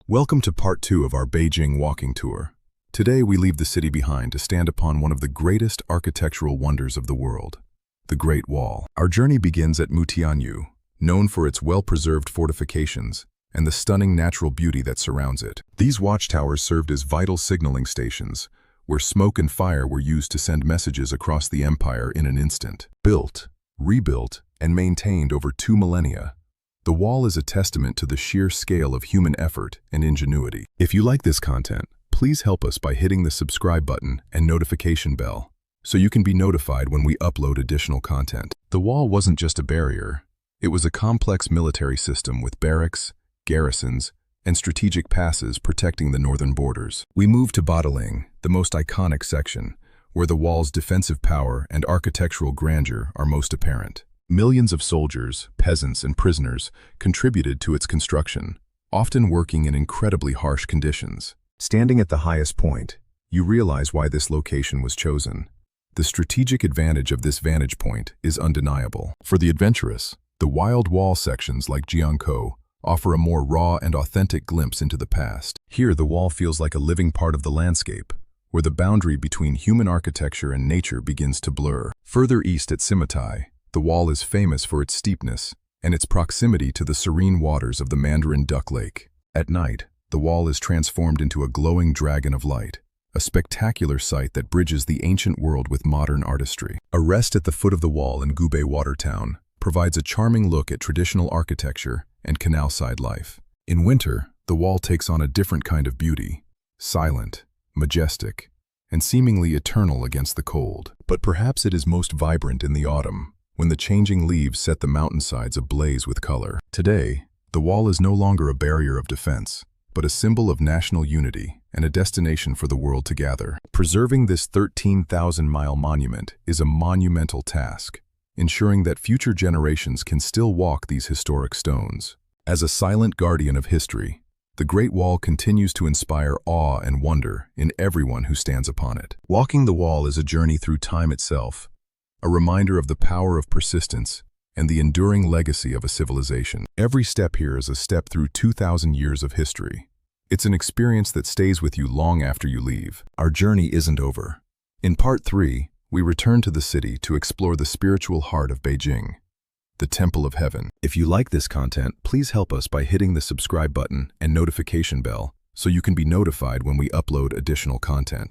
Welcome to part 2 of our Beijing Walking Tour. Today we leave the city behind to stand upon one of the greatest architectural wonders of the world, the Great Wall. Our journey begins at Mutianyu, known for its well-preserved fortifications and the stunning natural beauty that surrounds it. These watchtowers served as vital signaling stations, where smoke and fire were used to send messages across the empire in an instant. Built, rebuilt, and maintained over 2 millennia, the wall is a testament to the sheer scale of human effort and ingenuity. If you like this content, please help us by hitting the subscribe button and notification bell so you can be notified when we upload additional content. The wall wasn't just a barrier, it was a complex military system with barracks, garrisons, and strategic passes protecting the northern borders. We move to Badaling, the most iconic section, where the wall's defensive power and architectural grandeur are most apparent. Millions of soldiers, peasants, and prisoners contributed to its construction, often working in incredibly harsh conditions. Standing at the highest point, you realize why this location was chosen. The strategic advantage of this vantage point is undeniable. For the adventurous, the wild wall sections like Jiangkou offer a more raw and authentic glimpse into the past. Here, the wall feels like a living part of the landscape, where the boundary between human architecture and nature begins to blur. Further east at Simeitai, the wall is famous for its steepness and its proximity to the serene waters of the Mandarin Duck Lake. At night, the wall is transformed into a glowing dragon of light, a spectacular sight that bridges the ancient world with modern artistry. A rest at the foot of the wall in Gubei Water Town provides a charming look at traditional architecture and canal-side life. In winter, the wall takes on a different kind of beauty, silent, majestic, and seemingly eternal against the cold. But perhaps it is most vibrant in the autumn, when the changing leaves set the mountainsides ablaze with color. Today, the wall is no longer a barrier of defense, but a symbol of national unity and a destination for the world to gather. Preserving this 13,000-mile monument is a monumental task, ensuring that future generations can still walk these historic stones. As a silent guardian of history, the Great Wall continues to inspire awe and wonder in everyone who stands upon it. Walking the wall is a journey through time itself, a reminder of the power of persistence and the enduring legacy of a civilization. Every step here is a step through 2,000 years of history. It's an experience that stays with you long after you leave. Our journey isn't over. In part 3, we return to the city to explore the spiritual heart of Beijing, the Temple of Heaven. If you like this content, please help us by hitting the subscribe button and notification bell so you can be notified when we upload additional content.